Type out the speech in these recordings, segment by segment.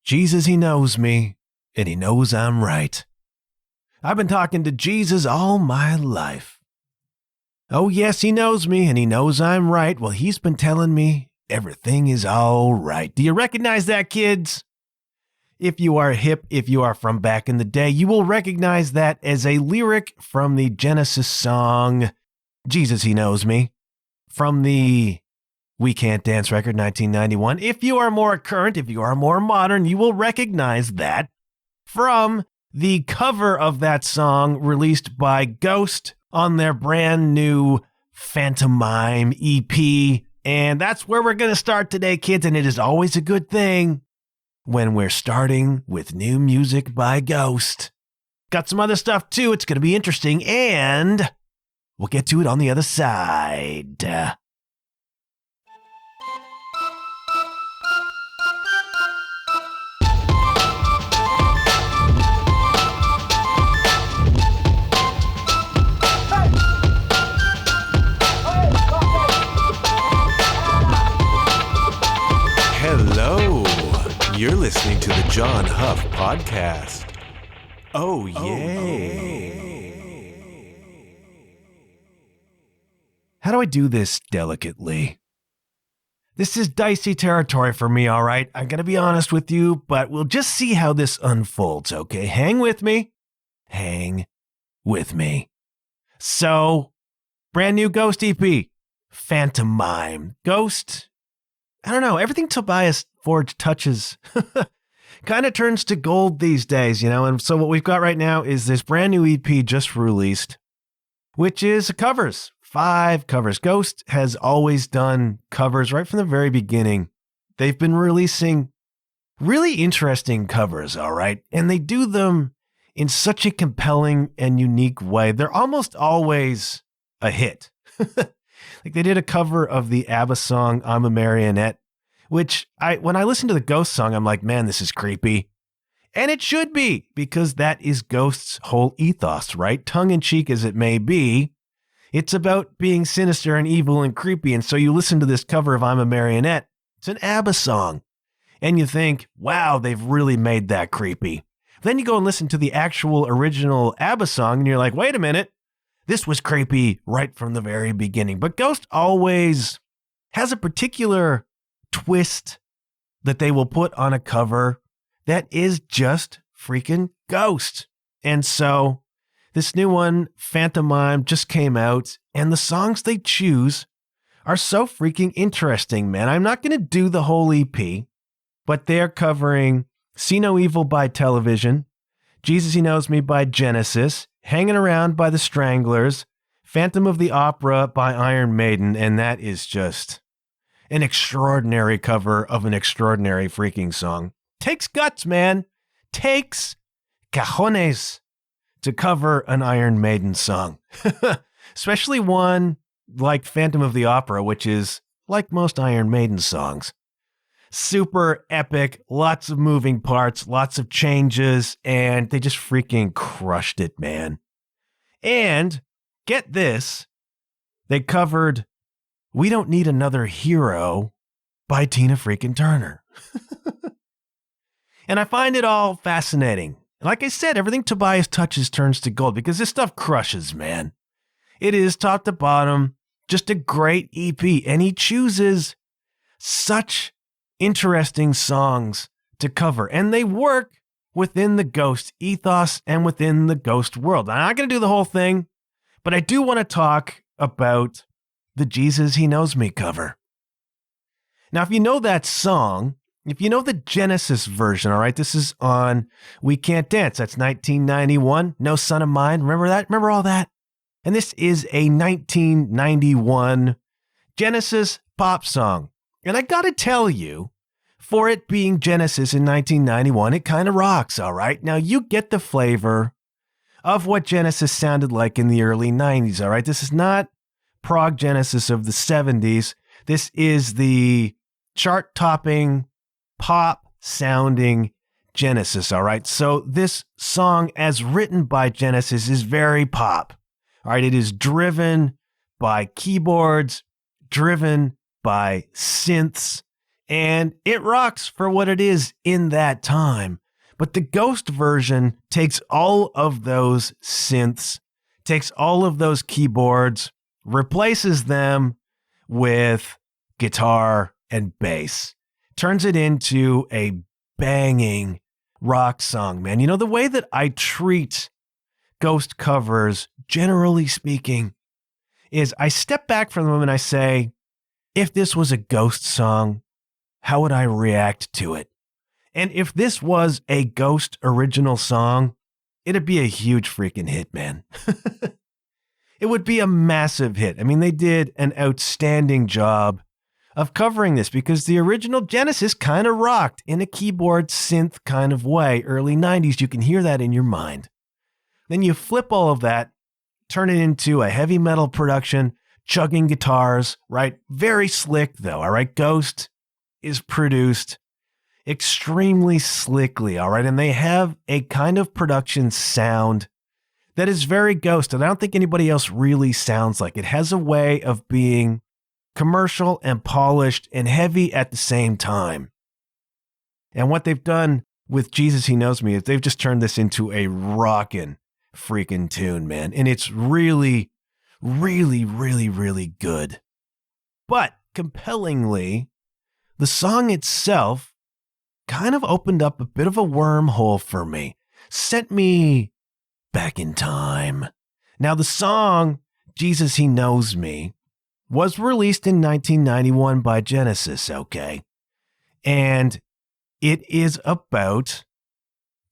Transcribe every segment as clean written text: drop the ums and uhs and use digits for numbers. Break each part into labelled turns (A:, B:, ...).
A: Jesus, he knows me, and he knows I'm right. I've been talking to Jesus all my life. Oh, yes, he knows me, and he knows I'm right. Well, he's been telling me everything is all right. Do you recognize that, kids? If you are hip, if you are from back in the day, you will recognize that as a lyric from the Genesis song, Jesus, He Knows Me, from the We Can't Dance record, 1991. If you are more current, if you are more modern, you will recognize that from the cover of that song released by Ghost on their brand new Phantomime EP. And that's where we're going to start today, kids, and it is always a good thing when we're starting with new music by Ghost. Got some other stuff too. It's going to be interesting, and we'll get to it on the other side. Hello. You're listening to the John Huff Podcast. Oh, yay. How do I do this delicately? This is dicey territory for me, all right? I'm going to be honest with you, but we'll just see how this unfolds, okay? Hang with me. Hang with me. So, brand new Ghost EP, Phantomime. Ghost, I don't know, everything Tobias Forge touches kind of turns to gold these days, you know? And so what we've got right now is this brand new EP just released, which is covers, 5 covers. Ghost has always done covers right from the very beginning. They've been releasing really interesting covers, all right? And they do them in such a compelling and unique way. They're almost always a hit. Like they did a cover of the ABBA song, I'm a Marionette, which when I listen to the Ghost song, I'm like, man, this is creepy. And it should be, because that is Ghost's whole ethos, right? Tongue-in-cheek as it may be, it's about being sinister and evil and creepy. And so you listen to this cover of I'm a Marionette, it's an ABBA song, and you think, wow, they've really made that creepy. Then you go and listen to the actual original ABBA song, and you're like, wait a minute, this was creepy right from the very beginning. But Ghost always has a particular twist that they will put on a cover that is just freaking Ghost. And so this new one, Phantomime, just came out, and the songs they choose are so freaking interesting, man. I'm not going to do the whole EP, but they're covering See No Evil by Television, Jesus He Knows Me by Genesis, Hanging Around by the Stranglers, Phantom of the Opera by Iron Maiden, and that is just an extraordinary cover of an extraordinary freaking song. Takes guts, man. Takes cajones to cover an Iron Maiden song. Especially one like Phantom of the Opera, which is like most Iron Maiden songs. Super epic, lots of moving parts, lots of changes, and they just freaking crushed it, man. And get this, they covered We Don't Need Another Hero by Tina freaking Turner. And I find it all fascinating. Like I said, everything Tobias touches turns to gold because this stuff crushes, man. It is top to bottom, just a great EP, and he chooses such interesting songs to cover, and they work within the Ghost ethos and within the Ghost world. I'm not going to do the whole thing, but I do want to talk about the Jesus He Knows Me cover. Now, if you know that song, if you know the Genesis version, all right, this is on We Can't Dance. That's 1991. No Son of Mine. Remember that? Remember all that? And this is a 1991 Genesis pop song. And I got to tell you, for it being Genesis in 1991, it kind of rocks, all right? Now, you get the flavor of what Genesis sounded like in the early 90s, all right? This is not prog Genesis of the 70s. This is the chart-topping, pop-sounding Genesis, all right? So this song, as written by Genesis, is very pop, all right? It is driven by keyboards, driven by synths, And it rocks for what it is in that time. But the Ghost version takes all of those synths, takes all of those keyboards, replaces them with guitar and bass, turns it into a banging rock song, man. You know, the way that I treat Ghost covers, generally speaking, is I step back from them and I say, if this was a Ghost song, how would I react to it? And if this was a Ghost original song, it'd be a huge freaking hit, man. It would be a massive hit. I mean, they did an outstanding job of covering this because the original Genesis kind of rocked in a keyboard synth kind of way. Early 90s, you can hear that in your mind. Then you flip all of that, turn it into a heavy metal production, chugging guitars, right? Very slick though, all right? Ghost is produced extremely slickly, all right? And they have a kind of production sound that is very Ghost, and I don't think anybody else really sounds like it. It has a way of being commercial and polished and heavy at the same time. And what they've done with Jesus He Knows Me is they've just turned this into a rockin' freaking tune, man. And it's really, really, really, really good. But compellingly, the song itself kind of opened up a bit of a wormhole for me, sent me back in time. Now, the song, Jesus He Knows Me, was released in 1991 by Genesis, okay? And it is about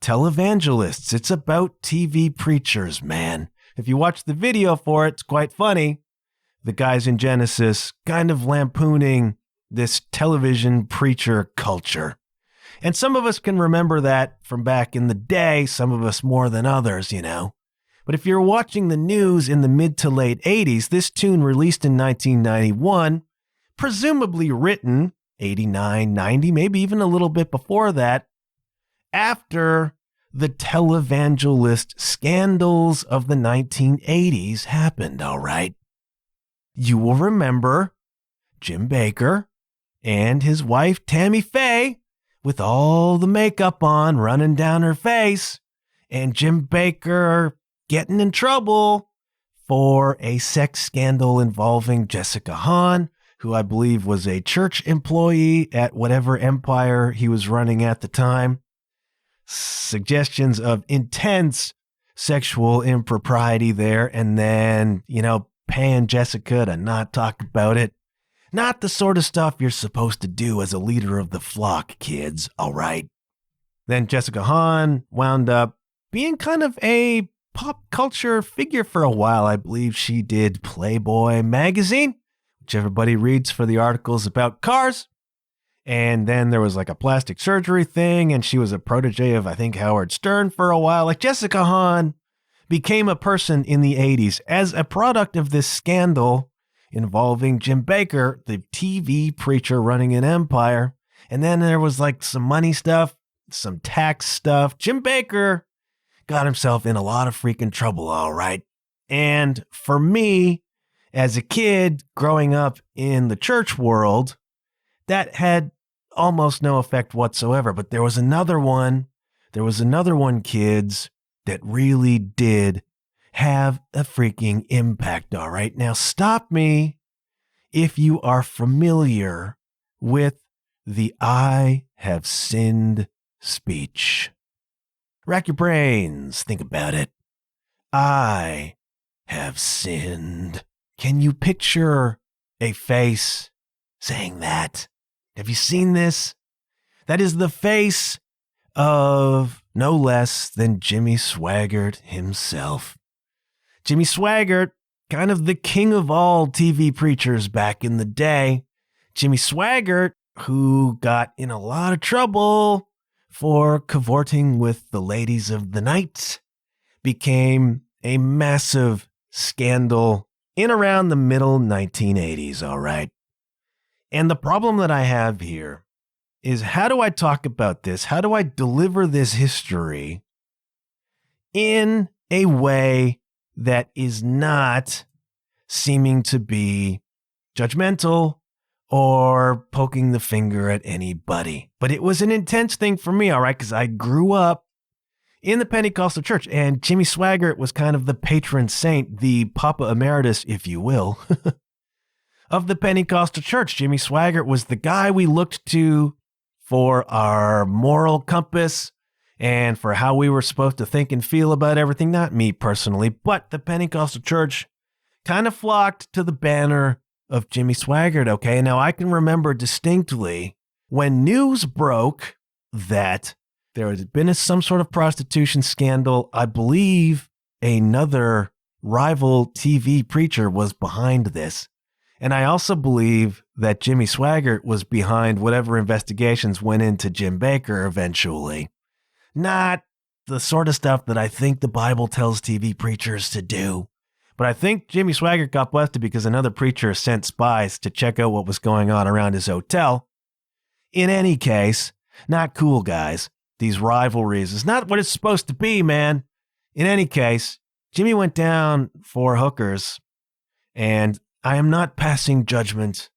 A: televangelists. It's about TV preachers, man. If you watch the video for it, it's quite funny. The guys in Genesis kind of lampooning this television preacher culture. And some of us can remember that from back in the day, some of us more than others, you know. But if you're watching the news in the mid to late 80s, this tune released in 1991, presumably written 89, 90, maybe even a little bit before that, after the televangelist scandals of the 1980s happened, all right? You will remember Jim Bakker and his wife Tammy Faye with all the makeup on running down her face, and Jim Bakker getting in trouble for a sex scandal involving Jessica Hahn, who I believe was a church employee at whatever empire he was running at the time. Suggestions of intense sexual impropriety there, and then, you know, paying Jessica to not talk about it. Not the sort of stuff you're supposed to do as a leader of the flock, kids, all right? Then Jessica Hahn wound up being kind of a pop culture figure for a while. I believe she did Playboy magazine, which everybody reads for the articles about cars. And then there was like a plastic surgery thing, and she was a protege of, I think, Howard Stern for a while. Like, Jessica Hahn became a person in the 80s as a product of this scandal involving Jim Bakker, the TV preacher running an empire. And then there was like some money stuff, some tax stuff. Jim Bakker got himself in a lot of freaking trouble, all right? And for me, as a kid growing up in the church world, that had almost no effect whatsoever. But there was another one, kids, that really did have a freaking impact, all right? Now, stop me if you are familiar with the I have sinned speech. Rack your brains, think about it. I have sinned. Can you picture a face saying that? Have you seen this? That is the face of no less than Jimmy Swaggart himself. Jimmy Swaggart, kind of the king of all TV preachers back in the day. Jimmy Swaggart, who got in a lot of trouble for cavorting with the ladies of the night, became a massive scandal in around the middle 1980s, all right? And the problem that I have here is, how do I talk about this? How do I deliver this history in a way that is not seeming to be judgmental or poking the finger at anybody. But it was an intense thing for me, all right, because I grew up in the Pentecostal church, and Jimmy Swaggart was kind of the patron saint, the Papa Emeritus, if you will, of the Pentecostal church. Jimmy Swaggart was the guy we looked to for our moral compass and for how we were supposed to think and feel about everything. Not me personally, but the Pentecostal church kind of flocked to the banner of Jimmy Swaggart, okay? Now, I can remember distinctly when news broke that there had been some sort of prostitution scandal. I believe another rival TV preacher was behind this. And I also believe that Jimmy Swaggart was behind whatever investigations went into Jim Bakker eventually. Not the sort of stuff that I think the Bible tells TV preachers to do. But I think Jimmy Swaggart got busted because another preacher sent spies to check out what was going on around his hotel. In any case, not cool, guys. These rivalries is not what it's supposed to be, man. In any case, Jimmy went down for hookers, and I am not passing judgment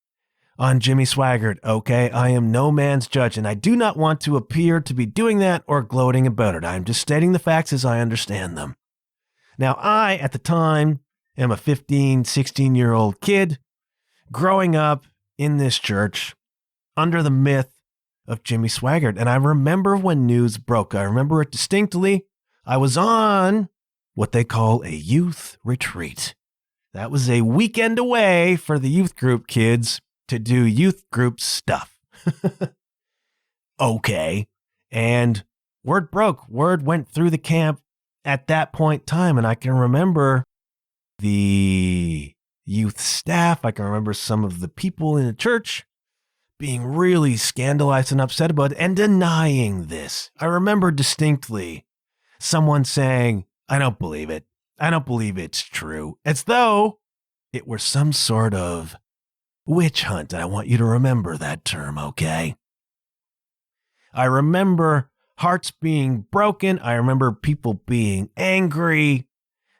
A: on Jimmy Swaggart, okay? I am no man's judge, and I do not want to appear to be doing that or gloating about it. I'm just stating the facts as I understand them. Now, I, at the time, am a 15, 16-year-old kid growing up in this church under the myth of Jimmy Swaggart. And I remember when news broke. I remember it distinctly. I was on what they call a youth retreat. That was a weekend away for the youth group kids to do youth group stuff. Okay. And word broke. Word went through the camp at that point in time. And I can remember the youth staff. I can remember some of the people in the church being really scandalized and upset about it and denying this. I remember distinctly someone saying, I don't believe it. I don't believe it's true. As though it were some sort of witch hunt. I want you to remember that term, okay? I remember hearts being broken. I remember people being angry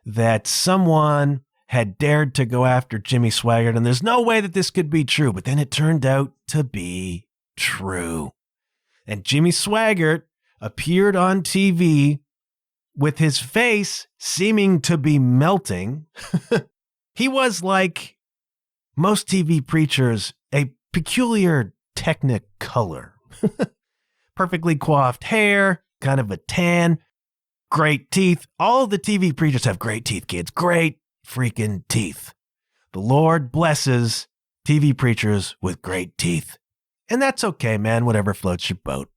A: that someone had dared to go after Jimmy Swaggart, and there's no way that this could be true, but then it turned out to be true. And Jimmy Swaggart appeared on TV with his face seeming to be melting. He was, like most TV preachers, a peculiar technicolor. Perfectly coiffed hair, kind of a tan, great teeth. All the TV preachers have great teeth, kids. Great freaking teeth. The Lord blesses TV preachers with great teeth. And that's okay, man, whatever floats your boat.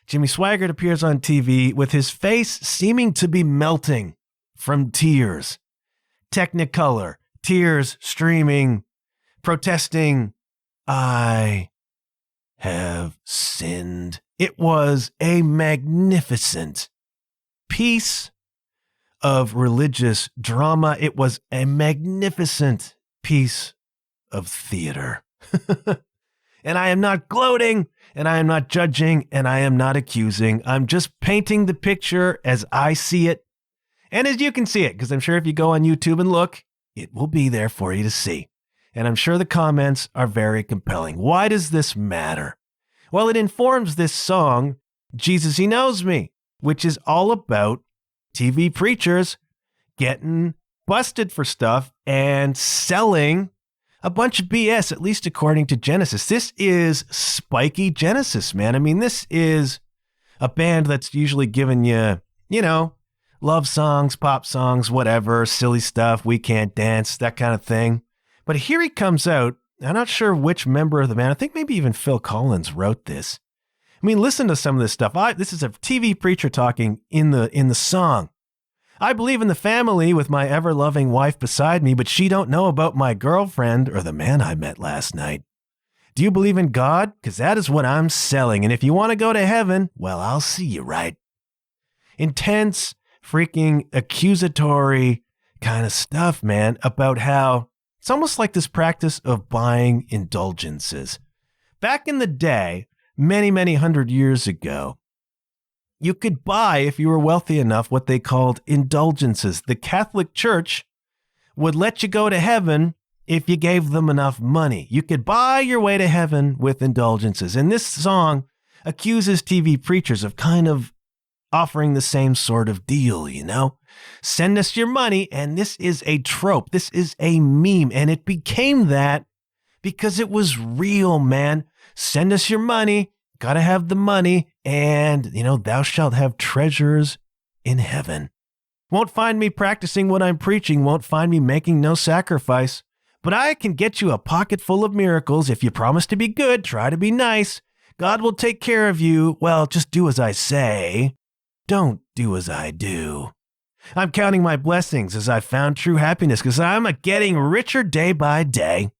A: Jimmy Swaggart appears on TV with his face seeming to be melting from tears. Technicolor, tears streaming, protesting, I have sinned. It was a magnificent piece of religious drama. It was a magnificent piece of theater. And I am not gloating, and I am not judging, and I am not accusing. I'm just painting the picture as I see it, and as you can see it, because I'm sure if you go on YouTube and look, it will be there for you to see. And I'm sure the comments are very compelling. Why does this matter? Well, it informs this song, Jesus, He Knows Me, which is all about TV preachers getting busted for stuff and selling a bunch of BS, at least according to Genesis. This is spiky Genesis, man. I mean, this is a band that's usually giving you, love songs, pop songs, whatever, silly stuff, We Can't Dance, that kind of thing. But here he comes out. I'm not sure which member of the band. I think maybe even Phil Collins wrote this. I mean, listen to some of this stuff. This is a TV preacher talking in the song. I believe in the family with my ever-loving wife beside me, but she don't know about my girlfriend or the man I met last night. Do you believe in God? Because that is what I'm selling. And if you want to go to heaven, well, I'll see you right. Intense, freaking accusatory kind of stuff, man, about how it's almost like this practice of buying indulgences. Back in the day, many, many hundred years ago, you could buy, if you were wealthy enough, what they called indulgences. The Catholic Church would let you go to heaven if you gave them enough money. You could buy your way to heaven with indulgences. And this song accuses TV preachers of kind of offering the same sort of deal, you know? Send us your money, and this is a trope. This is a meme, and it became that because it was real, man. Send us your money, gotta have the money, and, thou shalt have treasures in heaven. Won't find me practicing what I'm preaching, won't find me making no sacrifice, but I can get you a pocket full of miracles if you promise to be good, try to be nice. God will take care of you. Well, just do as I say. Don't do as I do. I'm counting my blessings as I found true happiness because I'm getting richer day by day.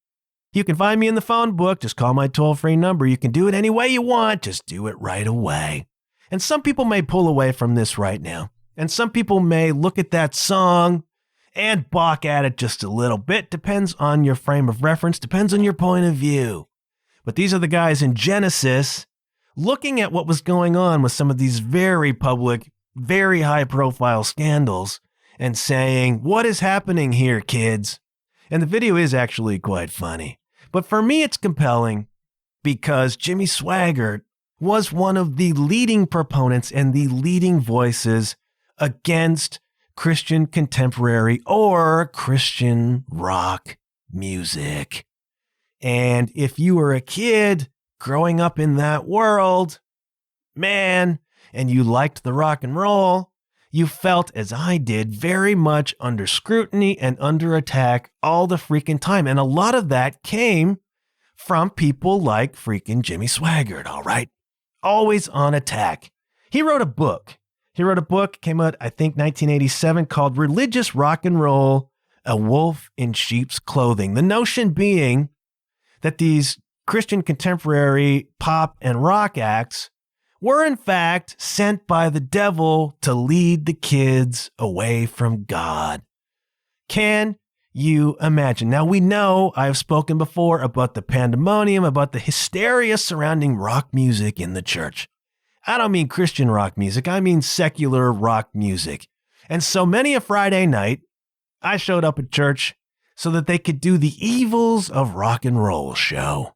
A: You can find me in the phone book. Just call my toll-free number. You can do it any way you want. Just do it right away. And some people may pull away from this right now. And some people may look at that song and balk at it just a little bit. Depends on your frame of reference. Depends on your point of view. But these are the guys in Genesis looking at what was going on with some of these very public, very high-profile scandals and saying, what is happening here, kids? And the video is actually quite funny. But for me, it's compelling because Jimmy Swaggart was one of the leading proponents and the leading voices against Christian contemporary or Christian rock music. And if you were a kid growing up in that world, man, and you liked the rock and roll, you felt, as I did, very much under scrutiny and under attack all the freaking time. And a lot of that came from people like freaking Jimmy Swaggart, all right? Always on attack. He wrote a book. Came out, I think, 1987, called Religious Rock and Roll, A Wolf in Sheep's Clothing. The notion being that these Christian contemporary pop and rock acts were in fact sent by the devil to lead the kids away from God. Can you imagine? Now we know I've spoken before about the pandemonium, about the hysteria surrounding rock music in the church. I don't mean Christian rock music, I mean secular rock music. And so many a Friday night, I showed up at church so that they could do the Evils of Rock and Roll show.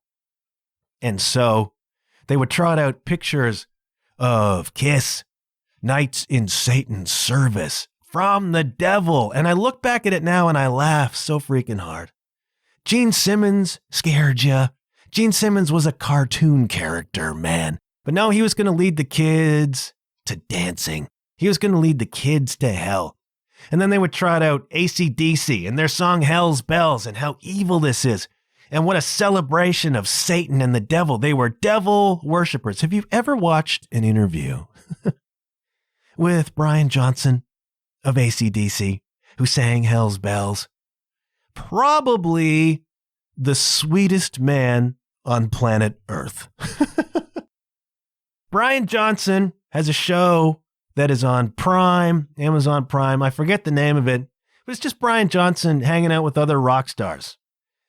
A: And so they would trot out pictures of Kiss, Knights in Satan's Service, from the devil. And I look back at it now and I laugh so freaking hard. Gene Simmons scared ya. Gene Simmons was a cartoon character, man. But no, he was going to lead the kids to dancing. He was going to lead the kids to hell. And then they would trot out AC/DC and their song Hell's Bells and how evil this is. And what a celebration of Satan and the devil. They were devil worshipers. Have you ever watched an interview with Brian Johnson of AC/DC, who sang Hell's Bells? Probably the sweetest man on planet Earth. Brian Johnson has a show that is on Prime, Amazon Prime. I forget the name of it, but it's just Brian Johnson hanging out with other rock stars.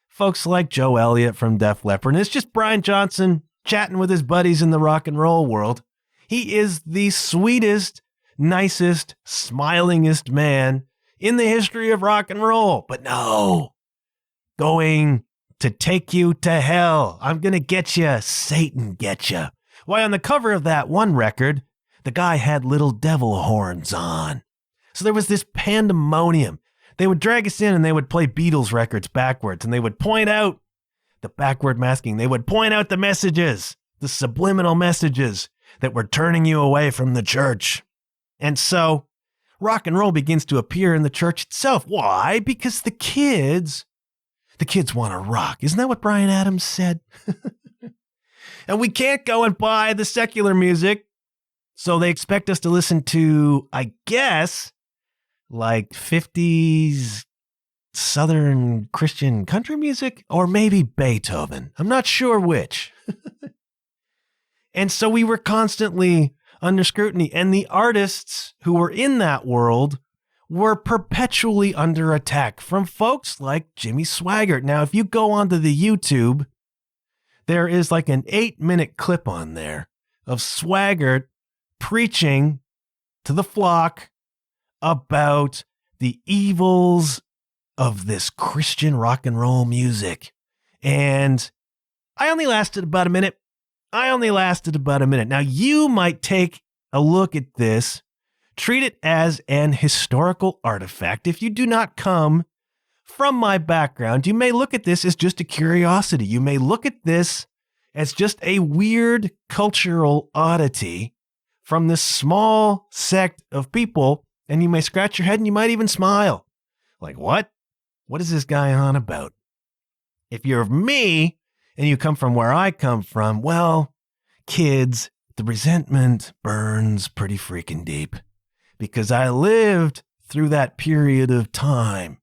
A: Folks like Joe Elliott from Def Leppard. And it's just Brian Johnson chatting with his buddies in the rock and roll world. He is the sweetest, nicest, smilingest man in the history of rock and roll. But no, going to take you to hell. I'm going to get you. Satan get you. Why, on the cover of that one record, the guy had little devil horns on. So there was this pandemonium. They would drag us in and they would play Beatles records backwards and they would point out the backward masking. They would point out the messages, the subliminal messages that were turning you away from the church. And so rock and roll begins to appear in the church itself. Why? Because the kids want to rock. Isn't that what Bryan Adams said? And we can't go and buy the secular music. So they expect us to listen to, I guess, like 50s Southern Christian country music, or maybe Beethoven. I'm not sure which. And so we were constantly under scrutiny, and the artists who were in that world were perpetually under attack from folks like Jimmy Swaggart. Now, if you go onto the YouTube, there is like an 8-minute clip on there of Swaggart preaching to the flock about the evils of this Christian rock and roll music. And I only lasted about a minute. Now, you might take a look at this, treat it as an historical artifact. If you do not come from my background, you may look at this as just a curiosity. You may look at this as just a weird cultural oddity from this small sect of people, and you may scratch your head and you might even smile. Like, what? What is this guy on about? If you're me and you come from where I come from, well, kids, the resentment burns pretty freaking deep, because I lived through that period of time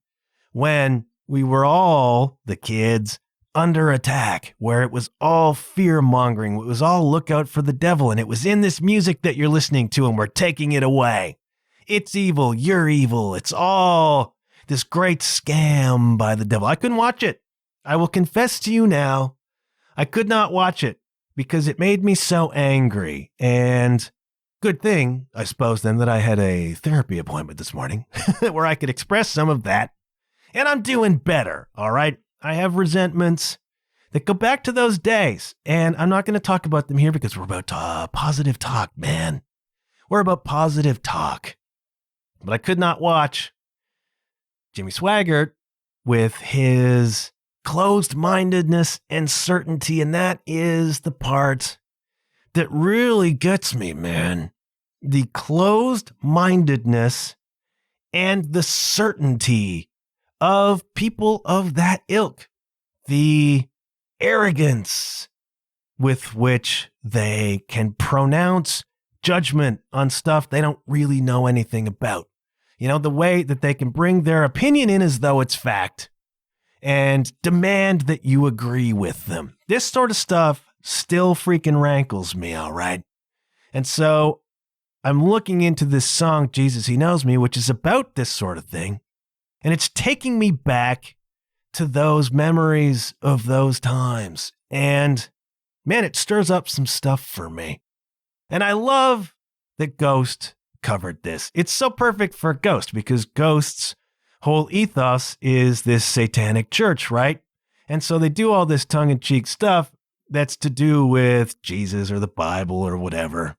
A: when we were all, the kids, under attack, where it was all fear-mongering. It was all look out for the devil, and it was in this music that you're listening to, and we're taking it away. It's evil, you're evil. It's all this great scam by the devil. I couldn't watch it. I will confess to you now, I could not watch it because it made me so angry. And good thing, I suppose, then, that I had a therapy appointment this morning where I could express some of that. And I'm doing better, all right? I have resentments that go back to those days, and I'm not going to talk about them here because we're about positive talk, man. We're about positive talk. But I could not watch Jimmy Swaggart with his closed-mindedness and certainty, and that is the part that really gets me, man. The closed-mindedness and the certainty of people of that ilk, the arrogance with which they can pronounce judgment on stuff they don't really know anything about. You know, the way that they can bring their opinion in as though it's fact and demand that you agree with them. This sort of stuff still freaking rankles me, all right? And so I'm looking into this song, Jesus, He Knows Me, which is about this sort of thing. And it's taking me back to those memories of those times. And man, it stirs up some stuff for me. And I love that Ghost covered this. It's so perfect for Ghost because Ghost's whole ethos is this satanic church, right? And so they do all this tongue-in-cheek stuff that's to do with Jesus or the Bible or whatever.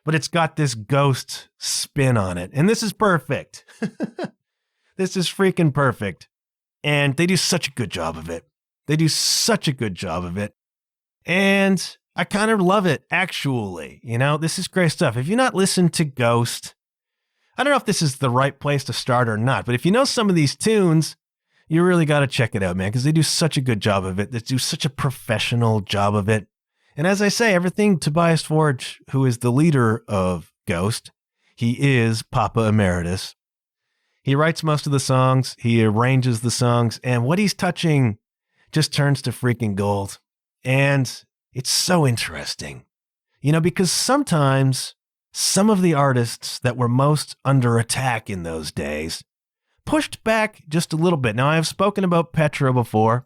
A: But it's got this Ghost spin on it. And this is perfect. This is freaking perfect. And they do such a good job of it. And I kind of love it, actually. You know, this is great stuff. If you've not listened to Ghost, I don't know if this is the right place to start or not, but if you know some of these tunes, you really got to check it out, man, because they do such a good job of it. They do such a professional job of it. And as I say, everything Tobias Forge, who is the leader of Ghost, he is Papa Emeritus. He writes most of the songs, he arranges the songs, and what he's touching just turns to freaking gold. And it's so interesting, you know, because sometimes some of the artists that were most under attack in those days pushed back just a little bit. Now, I have spoken about Petra before.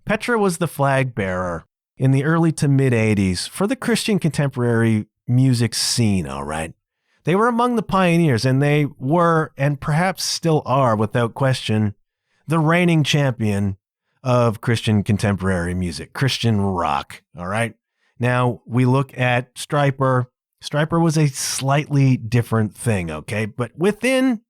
A: Petra was the flag bearer in the early to mid 80s for the Christian contemporary music scene, all right? They were among the pioneers, and they were, and perhaps still are without question, the reigning champion of Christian contemporary music, Christian rock, all right? Now, we look at Stryper. Stryper was a slightly different thing, okay? But Stryper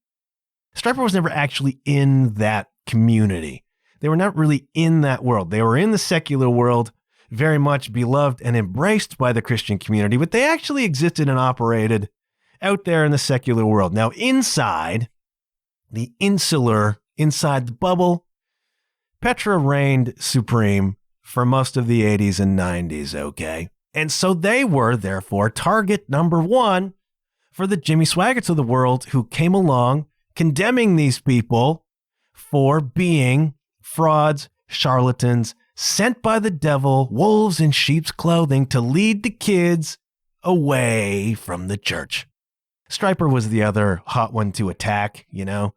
A: was never actually in that community. They were not really in that world. They were in the secular world, very much beloved and embraced by the Christian community, but they actually existed and operated out there in the secular world. Now, inside the bubble, Petra reigned supreme for most of the 80s and 90s, okay? And so they were, therefore, target number one for the Jimmy Swaggarts of the world who came along condemning these people for being frauds, charlatans, sent by the devil, wolves in sheep's clothing to lead the kids away from the church. Stryper was the other hot one to attack, you know.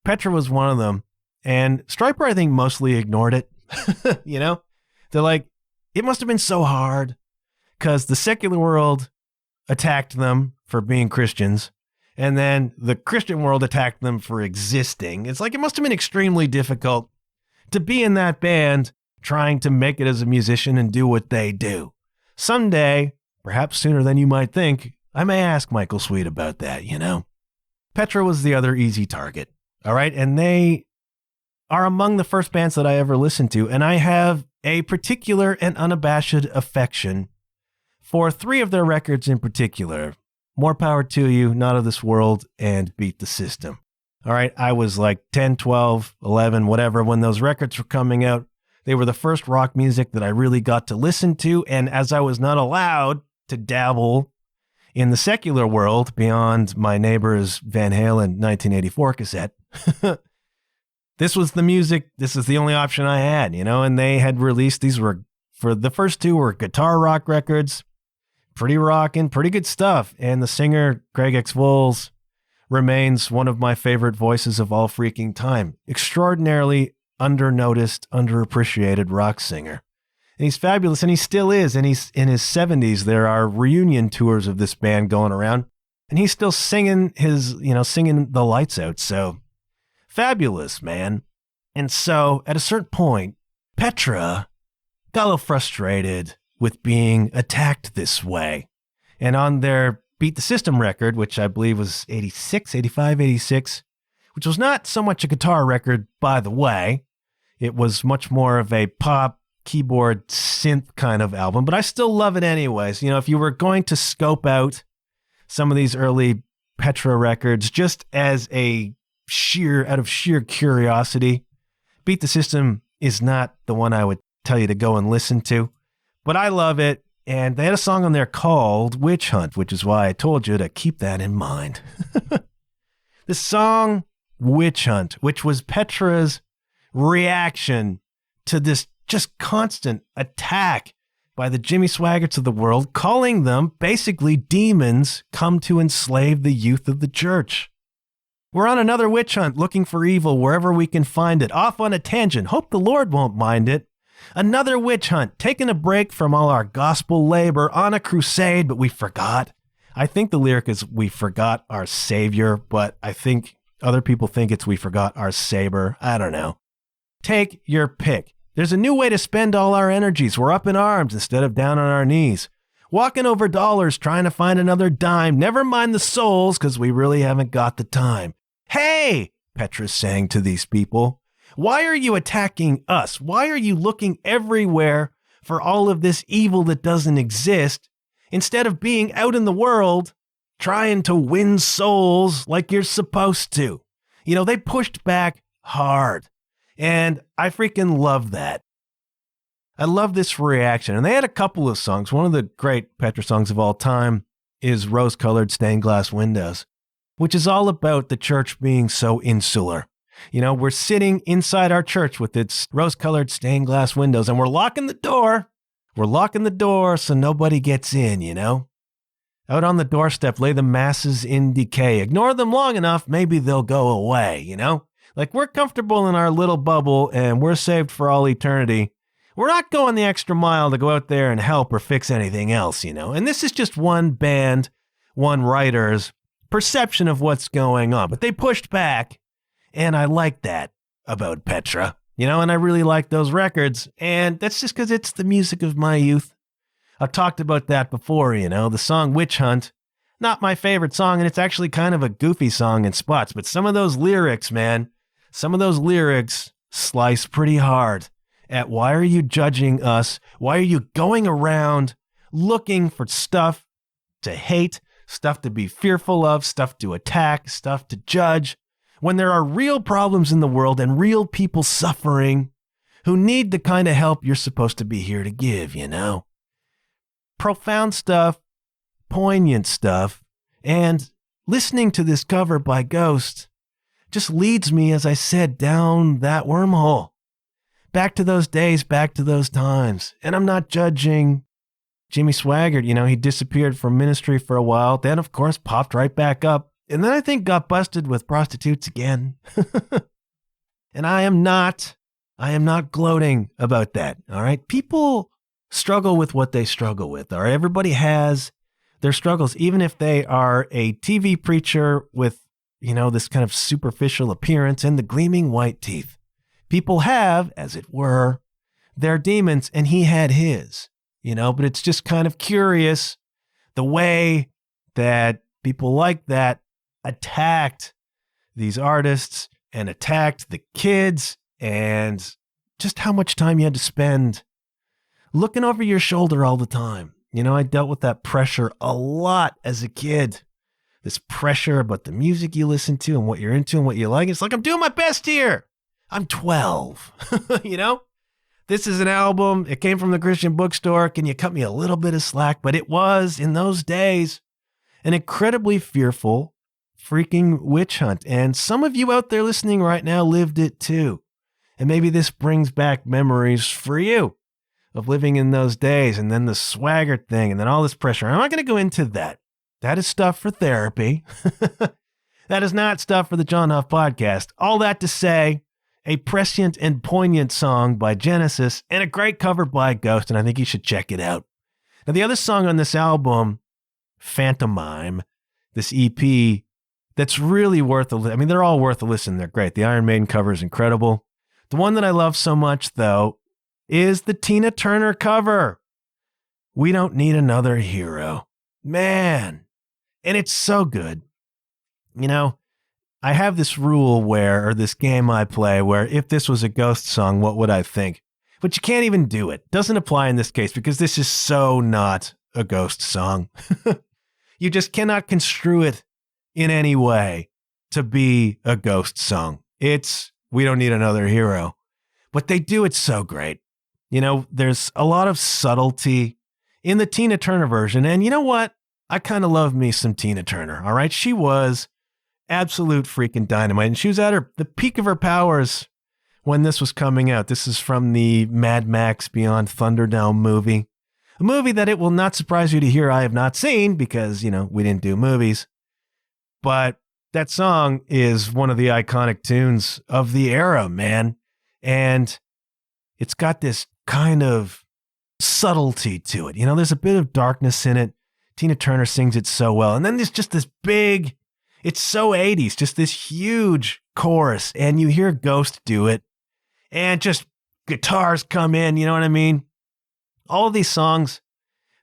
A: Petra was one of them. And Stryper, I think, mostly ignored it. You know, they're like, it must have been so hard because the secular world attacked them for being Christians. And then the Christian world attacked them for existing. It's like it must have been extremely difficult to be in that band trying to make it as a musician and do what they do. Someday, perhaps sooner than you might think, I may ask Michael Sweet about that, you know? Petra was the other easy target, all right? And they are among the first bands that I ever listened to, and I have a particular and unabashed affection for 3 of their records in particular. More Power to You, Not of This World, and Beat the System. All right, I was like 10, 12, 11, whatever, when those records were coming out. They were the first rock music that I really got to listen to, and as I was not allowed to dabble in the secular world beyond my neighbor's Van Halen 1984 cassette, this was the music, this is the only option I had, you know, and they had released, these were, for the first 2 were guitar rock records, pretty rockin', pretty good stuff. And the singer, Craig X. Voles, remains one of my favorite voices of all freaking time. Extraordinarily undernoticed, underappreciated rock singer. And he's fabulous, and he still is. And he's in his 70s. There are reunion tours of this band going around, and he's still singing singing the lights out. So fabulous, man. And so at a certain point, Petra got a little frustrated with being attacked this way. And on their Beat the System record, which I believe was 86, 85, 86, which was not so much a guitar record, by the way. It was much more of a pop, keyboard, synth kind of album, but I still love it anyways. You know, if you were going to scope out some of these early Petra records just as out of sheer curiosity, Beat the System is not the one I would tell you to go and listen to. But I love it, and they had a song on there called Witch Hunt, which is why I told you to keep that in mind. The song Witch Hunt, which was Petra's reaction to this just constant attack by the Jimmy Swaggarts of the world, calling them basically demons come to enslave the youth of the church. We're on another witch hunt, looking for evil wherever we can find it. Off on a tangent, hope the Lord won't mind it. Another witch hunt, taking a break from all our gospel labor, on a crusade, but we forgot. I think the lyric is we forgot our Savior, but I think other people think it's we forgot our saber. I don't know. Take your pick. There's a new way to spend all our energies. We're up in arms instead of down on our knees. Walking over dollars, trying to find another dime. Never mind the souls, because we really haven't got the time. Hey, Petra's saying to these people, why are you attacking us? Why are you looking everywhere for all of this evil that doesn't exist instead of being out in the world trying to win souls like you're supposed to? You know, they pushed back hard, and I freaking love that. I love this reaction. And they had a couple of songs. One of the great Petra songs of all time is Rose-Colored Stained Glass Windows, which is all about the church being so insular. You know, we're sitting inside our church with its rose-colored stained glass windows, and we're locking the door. We're locking the door so nobody gets in, you know? Out on the doorstep lay the masses in decay. Ignore them long enough, maybe they'll go away, you know? Like, we're comfortable in our little bubble, and we're saved for all eternity. We're not going the extra mile to go out there and help or fix anything else, you know? And this is just one band, one writer's perception of what's going on. But they pushed back. And I like that about Petra, you know, and I really like those records. And that's just because it's the music of my youth. I've talked about that before, you know, the song Witch Hunt, not my favorite song. And it's actually kind of a goofy song in spots. But some of those lyrics, man, some of those lyrics slice pretty hard at why are you judging us? Why are you going around looking for stuff to hate, stuff to be fearful of, stuff to attack, stuff to judge? When there are real problems in the world and real people suffering who need the kind of help you're supposed to be here to give, you know? Profound stuff, poignant stuff, and listening to this cover by Ghost just leads me, as I said, down that wormhole. Back to those days, back to those times. And I'm not judging Jimmy Swaggart. You know, he disappeared from ministry for a while, then of course popped right back up. And then I think got busted with prostitutes again. And I am not gloating about that, all right? People struggle with what they struggle with, all right? Everybody has their struggles, even if they are a TV preacher with, this kind of superficial appearance and the gleaming white teeth. People have, as it were, their demons, and he had his, but it's just kind of curious the way that people like that attacked these artists and attacked the kids, and just how much time you had to spend looking over your shoulder all the time. I dealt with that pressure a lot as a kid. This pressure about the music you listen to and what you're into and what you like. It's like, I'm doing my best here. I'm 12, This is an album. It came from the Christian bookstore. Can you cut me a little bit of slack? But it was, in those days, an incredibly fearful freaking witch hunt. And some of you out there listening right now lived it too. And maybe this brings back memories for you of living in those days, and then the swagger thing, and then all this pressure. I'm not going to go into that. That is stuff for therapy. That is not stuff for the John Huff podcast. All that to say, a prescient and poignant song by Genesis and a great cover by Ghost, and I think you should check it out. Now, the other song on this album, Phantomime, this EP, that's really worth a listen. I mean, they're all worth a listen. They're great. The Iron Maiden cover is incredible. The one that I love so much, though, is the Tina Turner cover. We Don't Need Another Hero. Man. And it's so good. I have this rule or this game I play where if this was a Ghost song, what would I think? But you can't even do it. Doesn't apply in this case because this is so not a Ghost song. You just cannot construe it in any way to be a Ghost song. It's We Don't Need Another Hero. But they do it so great. There's a lot of subtlety in the Tina Turner version. And you know what? I kind of love me some Tina Turner. All right. She was absolute freaking dynamite. And she was at the peak of her powers when this was coming out. This is from the Mad Max Beyond Thunderdome movie. A movie that it will not surprise you to hear I have not seen because, we didn't do movies. But that song is one of the iconic tunes of the era, man. And it's got this kind of subtlety to it. There's a bit of darkness in it. Tina Turner sings it so well. And then there's just this big, it's so 80s, just this huge chorus. And you hear Ghost do it. And just guitars come in, you know what I mean? All of these songs,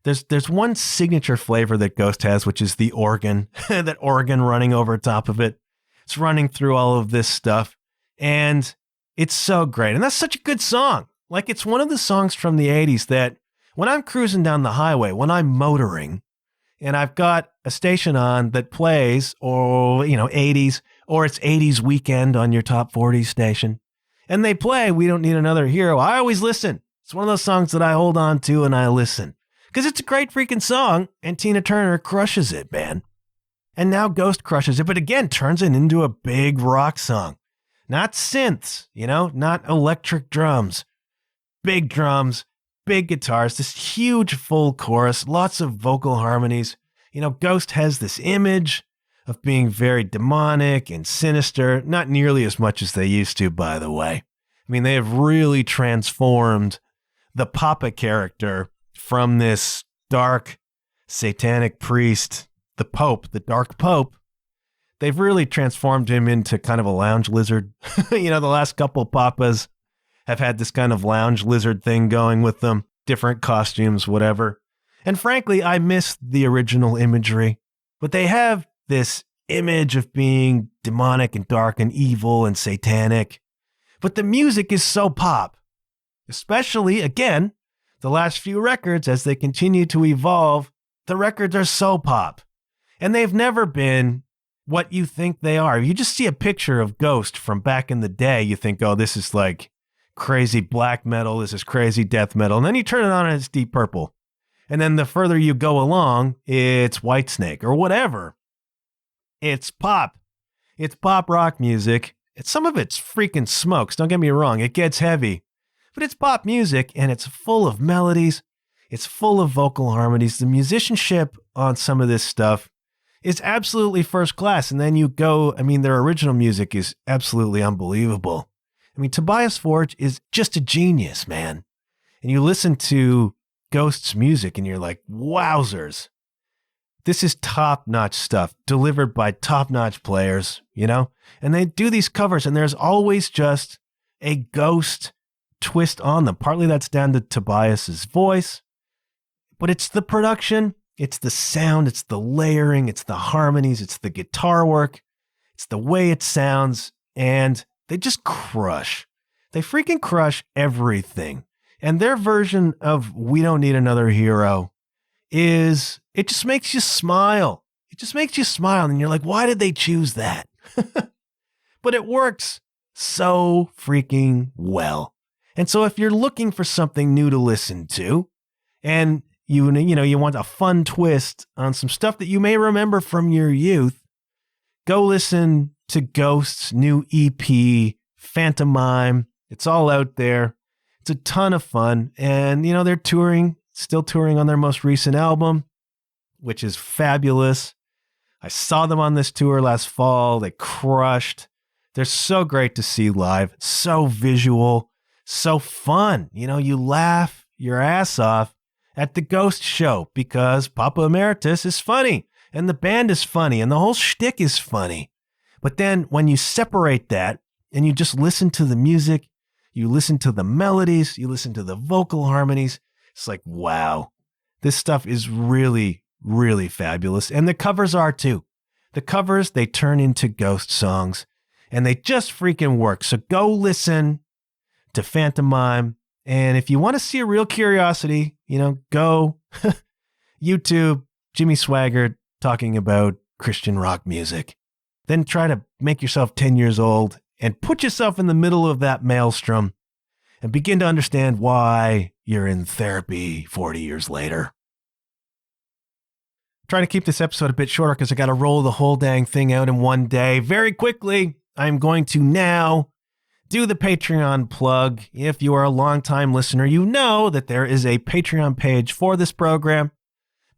A: there's one signature flavor that Ghost has, which is the organ. That organ running over top of it. It's running through all of this stuff. And it's so great. And that's such a good song. Like, it's one of the songs from the 80s that when I'm cruising down the highway, when I'm motoring, and I've got a station on that plays, or, 80s, or it's 80s weekend on your top 40 station, and they play We Don't Need Another Hero, I always listen. It's one of those songs that I hold on to and I listen. Because it's a great freaking song, and Tina Turner crushes it, man. And now Ghost crushes it, but again, turns it into a big rock song. Not synths, not electric drums. Big drums, big guitars, this huge full chorus, lots of vocal harmonies. Ghost has this image of being very demonic and sinister, not nearly as much as they used to, by the way. I mean, they have really transformed the Papa character from this dark satanic priest, the Pope, the Dark Pope. They've really transformed him into kind of a lounge lizard. The last couple Papas have had this kind of lounge lizard thing going with them, different costumes, whatever. And frankly, I miss the original imagery, but they have this image of being demonic and dark and evil and satanic. But the music is so pop, especially, again, the last few records, as they continue to evolve, the records are so pop. And they've never been what you think they are. You just see a picture of Ghost from back in the day, you think, oh, this is like crazy black metal, this is crazy death metal. And then you turn it on and it's Deep Purple. And then the further you go along, it's Whitesnake or whatever. It's pop. It's pop rock music. Some of it's freaking smokes. Don't get me wrong. It gets heavy. But it's pop music, and it's full of melodies. It's full of vocal harmonies. The musicianship on some of this stuff is absolutely first class. And then you go, their original music is absolutely unbelievable. Tobias Forge is just a genius, man. And you listen to Ghost's music and you're like, wowzers. This is top-notch stuff delivered by top-notch players, you know? And they do these covers, and there's always just a ghost twist on them. Partly that's down to Tobias's voice, but it's the production, it's the sound, it's the layering, it's the harmonies, it's the guitar work, it's the way it sounds, and they just crush. They freaking crush everything. And their version of We Don't Need Another Hero is, it just makes you smile. It just makes you smile. And you're like, why did they choose that? But it works so freaking well. And so if you're looking for something new to listen to, and you want a fun twist on some stuff that you may remember from your youth, go listen to Ghost's new EP, Phantomime. It's all out there. It's a ton of fun. And, they're still touring on their most recent album, which is fabulous. I saw them on this tour last fall. They crushed. They're so great to see live. So visual. So fun. You laugh your ass off at the Ghost show because Papa Emeritus is funny and the band is funny and the whole shtick is funny. But then when you separate that and you just listen to the music, you listen to the melodies, you listen to the vocal harmonies, it's like, wow, this stuff is really, really fabulous. And the covers are too. The covers, they turn into Ghost songs and they just freaking work. So go listen to Phantomime. And if you want to see a real curiosity, go YouTube Jimmy Swaggart talking about Christian rock music. Then try to make yourself 10 years old and put yourself in the middle of that maelstrom and begin to understand why you're in therapy 40 years later. Trying to keep this episode a bit shorter because I got to roll the whole dang thing out in one day. Very quickly, I'm going to now do the Patreon plug. If you are a longtime listener, you know that there is a Patreon page for this program,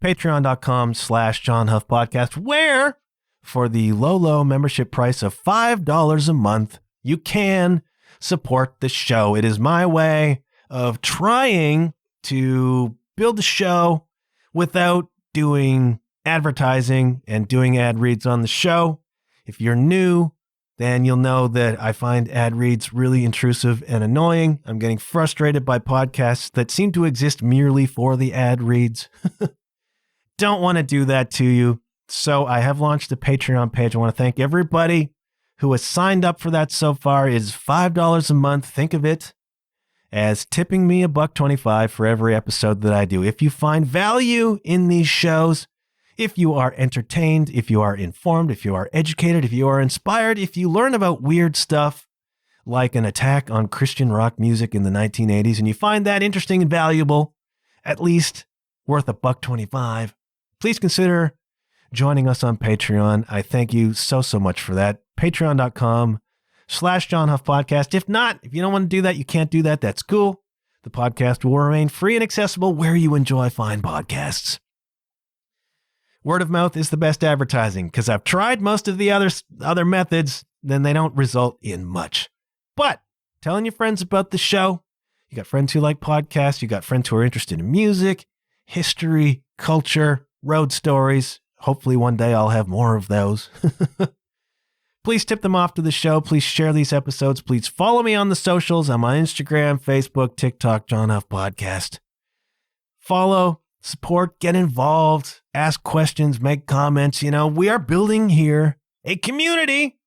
A: patreon.com/John Huff Podcast, where for the low membership price of $5 a month, you can support the show. It is my way of trying to build the show without doing advertising and doing ad reads on the show. If you're new, then you'll know that I find ad reads really intrusive and annoying. I'm getting frustrated by podcasts that seem to exist merely for the ad reads. Don't want to do that to you. So I have launched a Patreon page. I want to thank everybody who has signed up for that so far. It is $5 a month. Think of it as tipping me $1.25 for every episode that I do. If you find value in these shows, if you are entertained, if you are informed, if you are educated, if you are inspired, if you learn about weird stuff like an attack on Christian rock music in the 1980s, and you find that interesting and valuable, at least worth $1.25, please consider joining us on Patreon. I thank you so much for that. Patreon.com/John Huff Podcast. If not, if you don't want to do that, you can't do that. That's cool. The podcast will remain free and accessible where you enjoy fine podcasts. Word of mouth is the best advertising because I've tried most of the other methods, then they don't result in much. But telling your friends about the show, you got friends who like podcasts, you got friends who are interested in music, history, culture, road stories. Hopefully one day I'll have more of those. Please tip them off to the show. Please share these episodes. Please follow me on the socials. I'm on Instagram, Facebook, TikTok, John Huff Podcast. Follow, support, get involved, ask questions, make comments. We are building here a community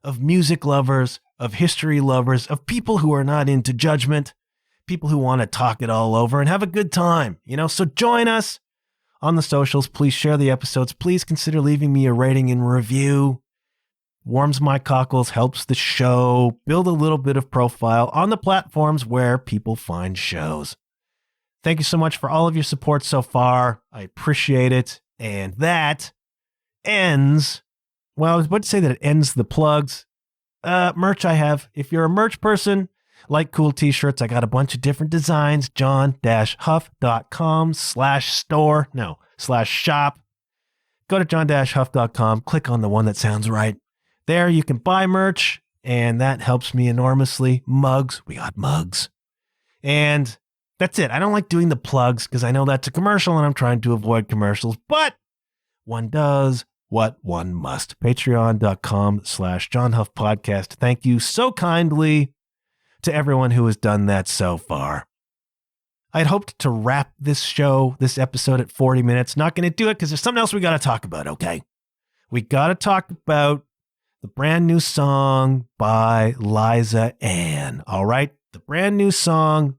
A: of music lovers, of history lovers, of people who are not into judgment, people who want to talk it all over and have a good time. So join us on the socials. Please share the episodes. Please consider leaving me a rating and review. Warms my cockles, helps the show, build a little bit of profile on the platforms where people find shows. Thank you so much for all of your support so far. I appreciate it. And that ends, well, I was about to say that it ends the plugs. Merch I have. If you're a merch person, like cool t-shirts, I got a bunch of different designs. john-huff.com/store/shop. Go to john-huff.com, click on the one that sounds right. There you can buy merch, and that helps me enormously. Mugs, we got mugs. And that's it. I don't like doing the plugs because I know that's a commercial and I'm trying to avoid commercials. But one does what one must. Patreon.com/John Huff Podcast. Thank you so kindly to everyone who has done that so far. I'd hoped to wrap this episode at 40 minutes. Not going to do it because there's something else we got to talk about, okay? We got to talk about the brand new song by Liza Ann, all right? The brand new song,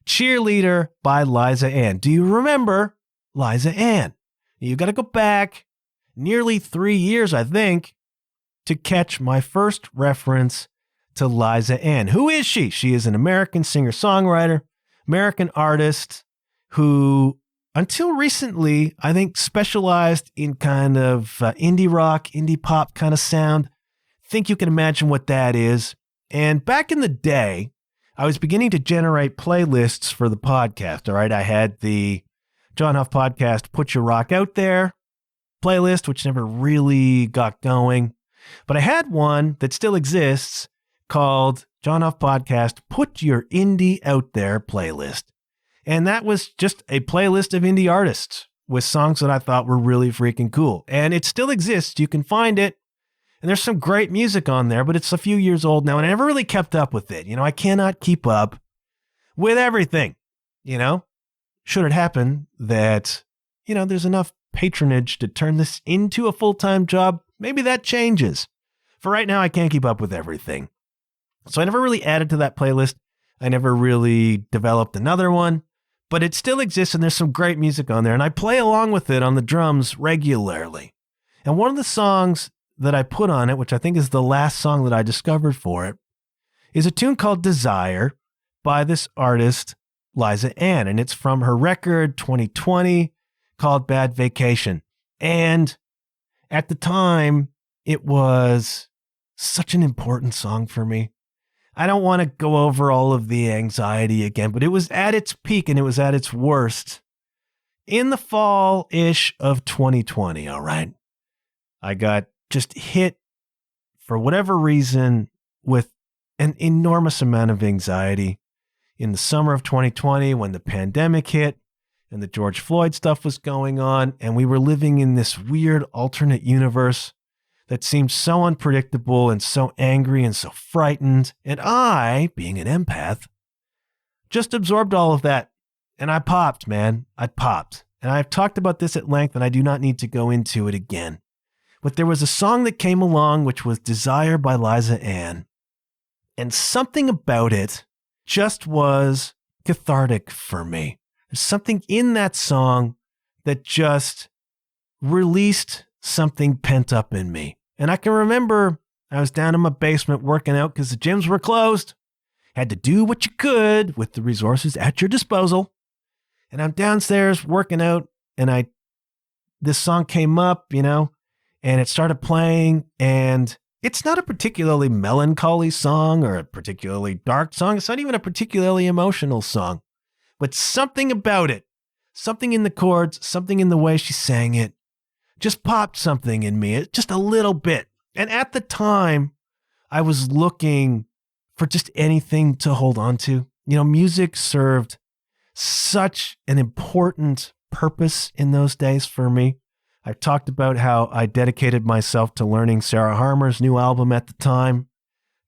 A: Cheerleader by Liza Ann. Do you remember Liza Ann? You got to go back nearly 3 years, I think, to catch my first reference to Liza Ann. Who is she? She is an American singer-songwriter, American artist who, until recently, I think specialized in kind of indie rock, indie pop kind of sound. Think you can imagine what that is. And back in the day, I was beginning to generate playlists for the podcast. All right, I had the John Huff Podcast Put Your Rock Out There playlist, which never really got going. But I had one that still exists called John Huff Podcast Put Your Indie Out There playlist. And that was just a playlist of indie artists with songs that I thought were really freaking cool. And it still exists. You can find it. And there's some great music on there, but it's a few years old now, and I never really kept up with it. You know, I cannot keep up with everything, you know? Should it happen that, you know, there's enough patronage to turn this into a full-time job, maybe that changes. For right now, I can't keep up with everything. So I never really added to that playlist. I never really developed another one, but it still exists, and there's some great music on there, and I play along with it on the drums regularly. And one of the songs that I put on it, which I think is the last song that I discovered for it, is a tune called Desire by this artist, Liza Ann, and it's from her record 2020 called Bad Vacation. And at the time, it was such an important song for me. I don't want to go over all of the anxiety again, but it was at its peak and it was at its worst in the fall-ish of 2020, all right? I got just hit, for whatever reason, with an enormous amount of anxiety in the summer of 2020 when the pandemic hit and the George Floyd stuff was going on, and we were living in this weird alternate universe that seemed so unpredictable and so angry and so frightened. And I, being an empath, just absorbed all of that. And I popped, man. I popped. And I've talked about this at length, and I do not need to go into it again. But there was a song that came along, which was Desire by Liza Ann. And something about it just was cathartic for me. There's something in that song that just released something pent up in me. And I can remember I was down in my basement working out because the gyms were closed. Had to do what you could with the resources at your disposal. And I'm downstairs working out, and this song came up, you know, and it started playing, and it's not a particularly melancholy song or a particularly dark song. It's not even a particularly emotional song. But something about it, something in the chords, something in the way she sang it, just popped something in me, just a little bit. And at the time, I was looking for just anything to hold on to. You know, music served such an important purpose in those days for me. I've talked about how I dedicated myself to learning Sarah Harmer's new album at the time,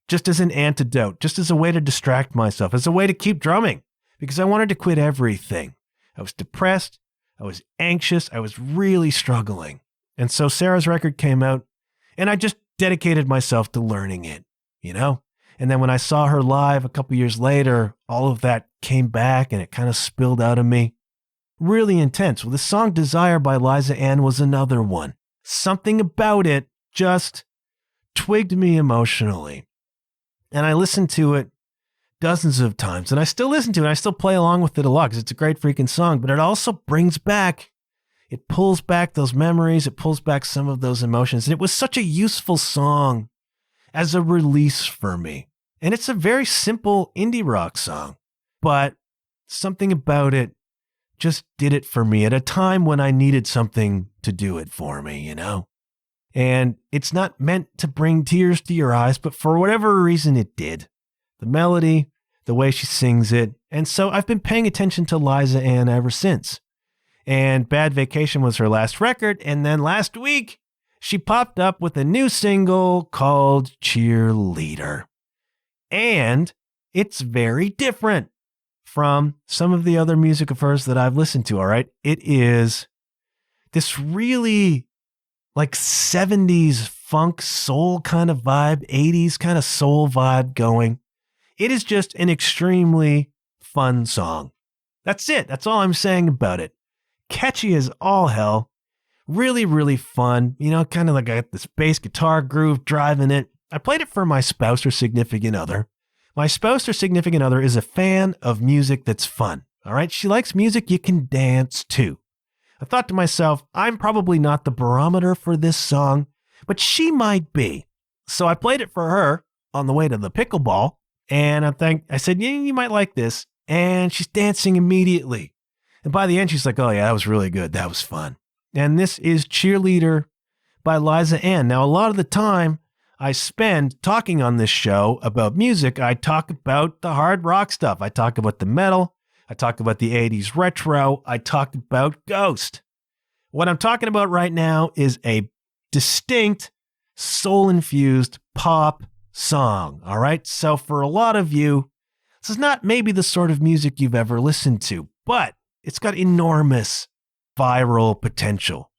A: just as an antidote, just as a way to distract myself, as a way to keep drumming, because I wanted to quit everything. I was depressed. I was anxious. I was really struggling. And so Sarah's record came out, and I just dedicated myself to learning it, you know? And then when I saw her live a couple years later, all of that came back, and it kind of spilled out of me. Really intense. Well, the song Desire by Liza Ann was another one. Something about it just twigged me emotionally. And I listened to it dozens of times, and I still listen to it. I still play along with it a lot because it's a great freaking song, but it also it pulls back those memories. It pulls back some of those emotions. And it was such a useful song as a release for me. And it's a very simple indie rock song, but something about it just did it for me at a time when I needed something to do it for me, you know? And it's not meant to bring tears to your eyes, but for whatever reason it did. The melody, the way she sings it. And so I've been paying attention to Liza Ann ever since. And Bad Vacation was her last record. And then last week, she popped up with a new single called Cheerleader. And it's very different from some of the other music of hers that I've listened to, all right? It is this really like 70s funk soul kind of vibe, 80s kind of soul vibe going. It is just an extremely fun song. That's it. That's all I'm saying about it. Catchy as all hell. Really, really fun. You know, kind of like I got this bass guitar groove driving it. I played it for my spouse or significant other. My spouse or significant other is a fan of music that's fun. All right. She likes music you can dance to. I thought to myself, I'm probably not the barometer for this song, but she might be. So I played it for her on the way to the pickleball. And I said, yeah, you might like this. And she's dancing immediately. And by the end, she's like, oh yeah, that was really good. That was fun. And this is Cheerleader by Liza Ann. Now, a lot of the time I spend talking on this show about music, I talk about the hard rock stuff. I talk about the metal. I talk about the 80s retro. I talk about Ghost. What I'm talking about right now is a distinct soul-infused pop song. All right. So for a lot of you, this is not maybe the sort of music you've ever listened to, but it's got enormous viral potential.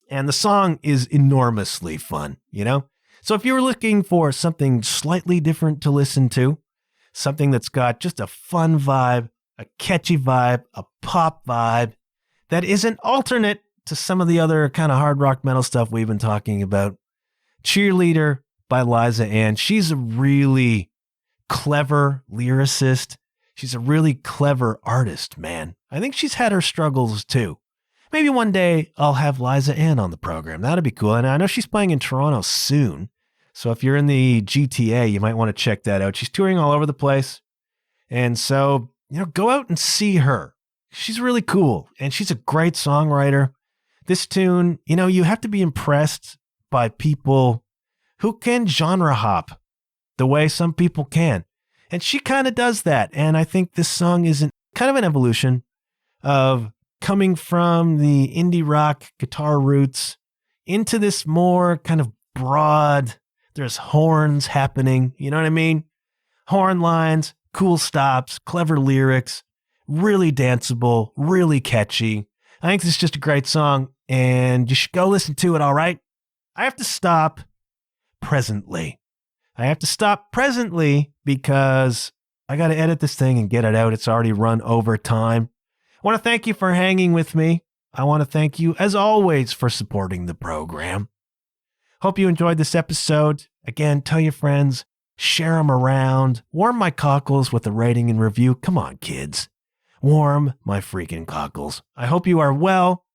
A: And the song is enormously fun, you know? So if you were looking for something slightly different to listen to, something that's got just a fun vibe, a catchy vibe, a pop vibe, that is an alternate to some of the other kind of hard rock metal stuff we've been talking about, Cheerleader by Liza Ann. She's a really clever lyricist. She's a really clever artist, man. I think she's had her struggles too. Maybe one day I'll have Liza Ann on the program. That'd be cool. And I know she's playing in Toronto soon. So if you're in the GTA, you might want to check that out. She's touring all over the place. And so, you know, go out and see her. She's really cool. And she's a great songwriter. This tune, you know, you have to be impressed by people who can genre hop the way some people can. And she kind of does that. And I think this song is kind of an evolution of coming from the indie rock guitar roots into this more kind of broad, there's horns happening, you know what I mean? Horn lines, cool stops, clever lyrics, really danceable, really catchy. I think this is just a great song, and you should go listen to it, all right? I have to stop presently. Because I got to edit this thing and get it out. It's already run over time. I want to thank you for hanging with me. I want to thank you, as always, for supporting the program. Hope you enjoyed this episode. Again, tell your friends, share them around, warm my cockles with a rating and review. Come on, kids. Warm my freaking cockles. I hope you are well.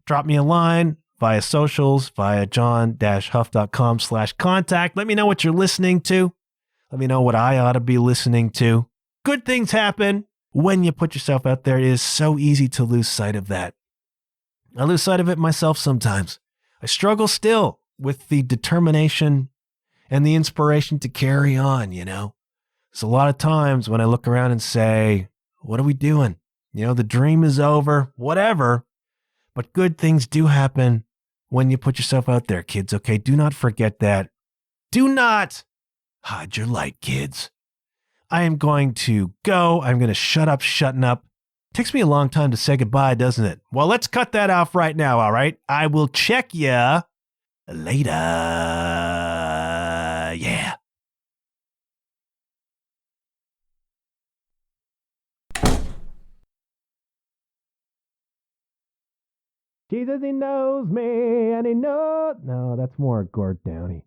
A: Drop me a line via socials, via john-huff.com/contact. Let me know what you're listening to. Let me know what I ought to be listening to. Good things happen when you put yourself out there. It is so easy to lose sight of that. I lose sight of it myself sometimes. I struggle still with the determination and the inspiration to carry on, you know. There's a lot of times when I look around and say, what are we doing? You know, the dream is over, whatever. But good things do happen when you put yourself out there, kids, okay? Do not forget that. Do not hide your light, kids. I am going to go. I'm going to shutting up. Takes me a long time to say goodbye, doesn't it? Well, let's cut that off right now, all right? I will check ya later. Yeah. Jesus, he knows me, and he knows... No, that's more Gord Downey.